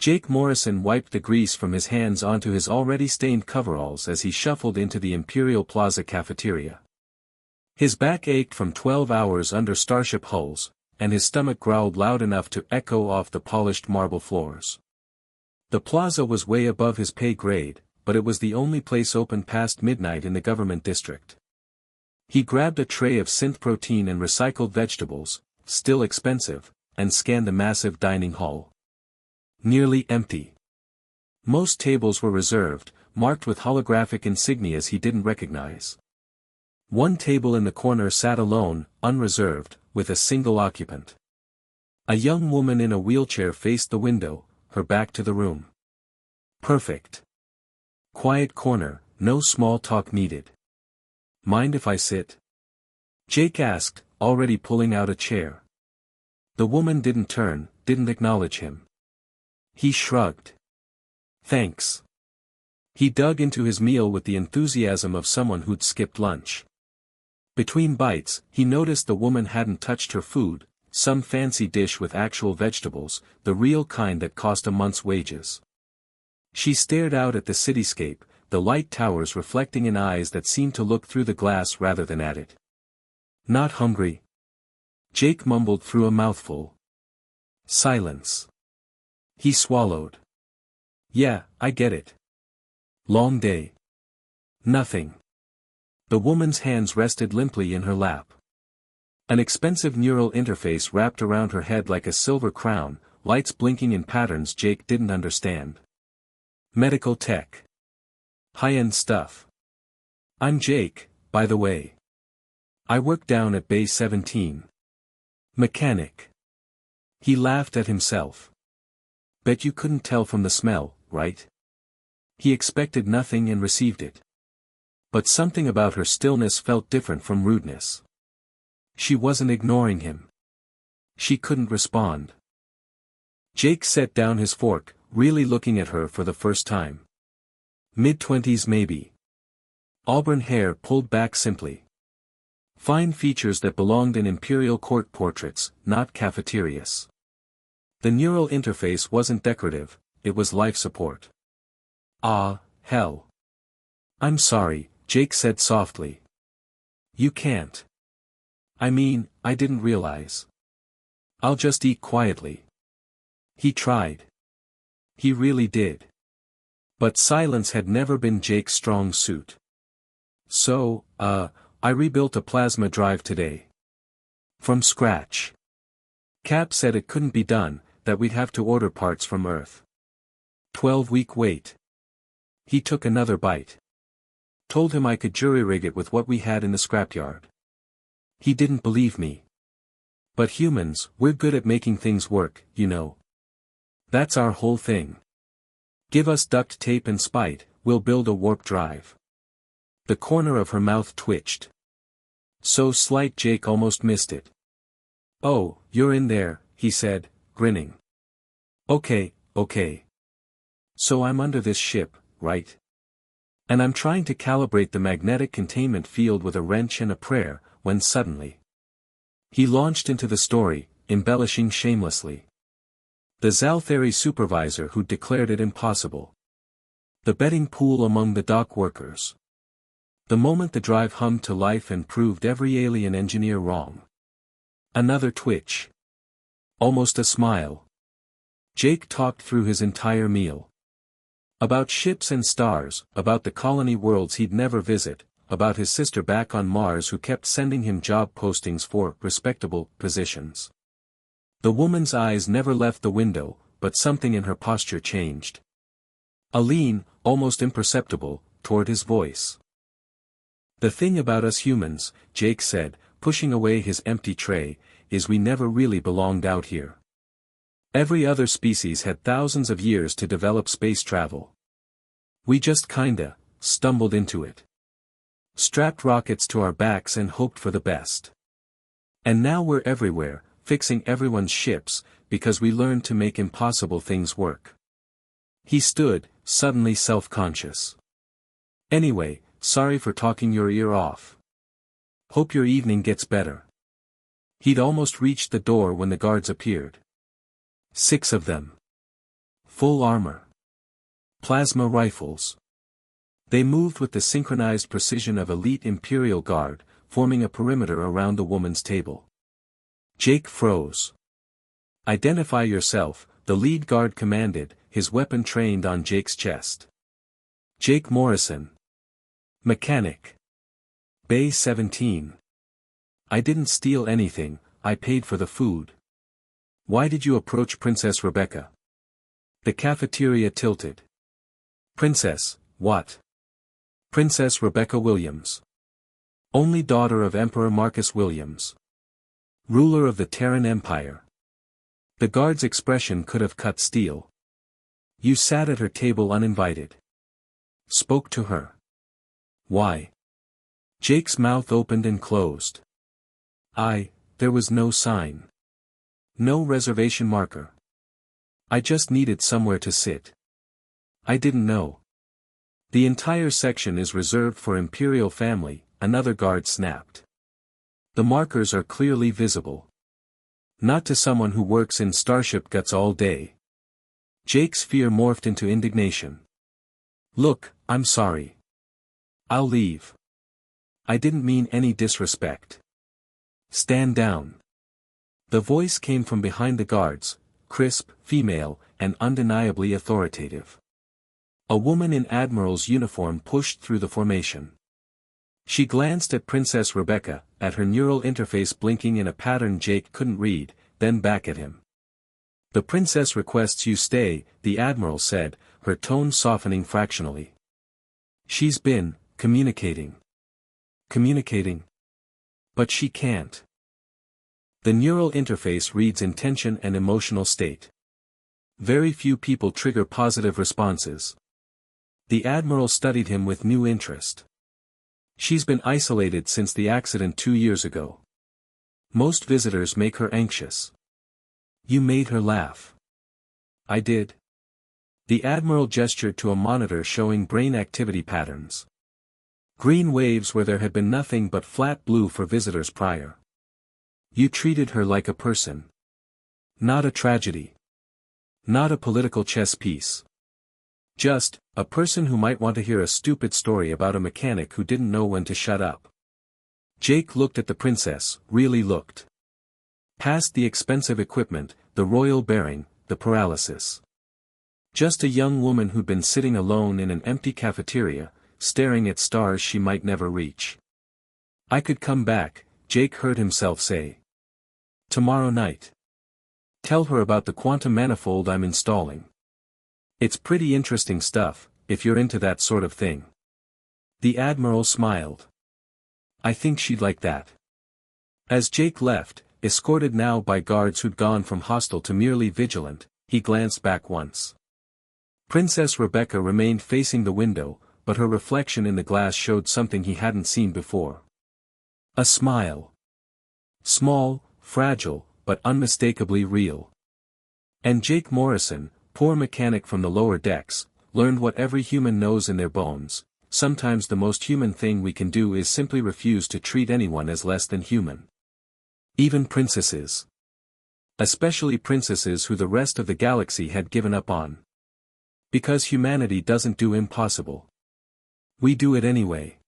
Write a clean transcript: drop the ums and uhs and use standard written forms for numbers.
Jake Morrison wiped the grease from his hands onto his already stained coveralls as he shuffled into the Imperial Plaza cafeteria. His back ached from 12 hours under starship hulls, and his stomach growled loud enough to echo off the polished marble floors. The plaza was way above his pay grade, but it was the only place open past midnight in the government district. He grabbed a tray of synth protein and recycled vegetables, still expensive, and scanned the massive dining hall. Nearly empty. Most tables were reserved, marked with holographic insignias he didn't recognize. One table in the corner sat alone, unreserved, with a single occupant. A young woman in a wheelchair faced the window, her back to the room. Perfect. Quiet corner, no small talk needed. Mind if I sit? Jake asked, already pulling out a chair. The woman didn't turn, didn't acknowledge him. He shrugged. Thanks. He dug into his meal with the enthusiasm of someone who'd skipped lunch. Between bites, he noticed the woman hadn't touched her food, some fancy dish with actual vegetables, the real kind that cost a month's wages. She stared out at the cityscape, the light towers reflecting in eyes that seemed to look through the glass rather than at it. Not hungry? Jake mumbled through a mouthful. Silence. He swallowed. Yeah, I get it. Long day. Nothing. The woman's hands rested limply in her lap. An expensive neural interface wrapped around her head like a silver crown, lights blinking in patterns Jake didn't understand. Medical tech. High-end stuff. I'm Jake, by the way. I work down at Bay 17. Mechanic. He laughed at himself. Bet you couldn't tell from the smell, right? He expected nothing and received it. But something about her stillness felt different from rudeness. She wasn't ignoring him. She couldn't respond. Jake set down his fork, really looking at her for the first time. Mid-20s maybe. Auburn hair pulled back simply. Fine features that belonged in imperial court portraits, not cafeterias. The neural interface wasn't decorative, it was life support. Ah, hell. I'm sorry, Jake said softly. You can't. I mean, I didn't realize. I'll just eat quietly. He tried. He really did. But silence had never been Jake's strong suit. So, I rebuilt a plasma drive today. From scratch. Cap said it couldn't be done, that we'd have to order parts from Earth. 12-week wait. He took another bite. Told him I could jury-rig it with what we had in the scrapyard. He didn't believe me. But humans, we're good at making things work, you know. That's our whole thing. Give us duct tape and spite, we'll build a warp drive. The corner of her mouth twitched. So slight Jake almost missed it. Oh, you're in there, he said, grinning. Okay. So I'm under this ship, right? And I'm trying to calibrate the magnetic containment field with a wrench and a prayer, when suddenly. He launched into the story, embellishing shamelessly. The Zaltheri supervisor who declared it impossible. The betting pool among the dock workers. The moment the drive hummed to life and proved every alien engineer wrong. Another twitch. Almost a smile. Jake talked through his entire meal. About ships and stars, about the colony worlds he'd never visit, about his sister back on Mars who kept sending him job postings for respectable positions. The woman's eyes never left the window, but something in her posture changed. A lean, almost imperceptible, toward his voice. The thing about us humans, Jake said, pushing away his empty tray, is we never really belonged out here. Every other species had thousands of years to develop space travel. We just kinda stumbled into it. Strapped rockets to our backs and hoped for the best. And now we're everywhere, fixing everyone's ships, because we learned to make impossible things work. He stood, suddenly self-conscious. Anyway, sorry for talking your ear off. Hope your evening gets better. He'd almost reached the door when the guards appeared. 6 of them. Full armor. Plasma rifles. They moved with the synchronized precision of elite Imperial Guard, forming a perimeter around the woman's table. Jake froze. "Identify yourself," the lead guard commanded, his weapon trained on Jake's chest. "Jake Morrison. Mechanic. Bay 17. I didn't steal anything, I paid for the food." "Why did you approach Princess Rebecca?" The cafeteria tilted. "Princess, what?" "Princess Rebecca Williams. Only daughter of Emperor Marcus Williams. Ruler of the Terran Empire." The guard's expression could have cut steel. "You sat at her table uninvited. Spoke to her. Why?" Jake's mouth opened and closed. There was no sign. No reservation marker. I just needed somewhere to sit. I didn't know. The entire section is reserved for Imperial family, another guard snapped. The markers are clearly visible. Not to someone who works in Starship Guts all day. Jake's fear morphed into indignation. "Look, I'm sorry. I'll leave. I didn't mean any disrespect. Stand down." The voice came from behind the guards, crisp, female, and undeniably authoritative. A woman in Admiral's uniform pushed through the formation. She glanced at Princess Rebecca, at her neural interface blinking in a pattern Jake couldn't read, then back at him. "The Princess requests you stay," the Admiral said, her tone softening fractionally. "She's been communicating. Communicating? But she can't." The neural interface reads intention and emotional state. Very few people trigger positive responses. The Admiral studied him with new interest. "She's been isolated since the accident 2 years ago. Most visitors make her anxious." "You made her laugh." "I did." The Admiral gestured to a monitor showing brain activity patterns. Green waves where there had been nothing but flat blue for visitors prior. "You treated her like a person. Not a tragedy. Not a political chess piece. Just, a person who might want to hear a stupid story about a mechanic who didn't know when to shut up." Jake looked at the princess, really looked. Past the expensive equipment, the royal bearing, the paralysis. Just a young woman who'd been sitting alone in an empty cafeteria, staring at stars she might never reach. "I could come back," Jake heard himself say. "Tomorrow night. Tell her about the quantum manifold I'm installing. It's pretty interesting stuff, if you're into that sort of thing." The Admiral smiled. "I think she'd like that." As Jake left, escorted now by guards who'd gone from hostile to merely vigilant, he glanced back once. Princess Rebecca remained facing the window, but her reflection in the glass showed something he hadn't seen before. A smile. Small, fragile, but unmistakably real. And Jake Morrison, poor mechanic from the lower decks, learned what every human knows in their bones: sometimes the most human thing we can do is simply refuse to treat anyone as less than human. Even princesses. Especially princesses who the rest of the galaxy had given up on. Because humanity doesn't do impossible. We do it anyway.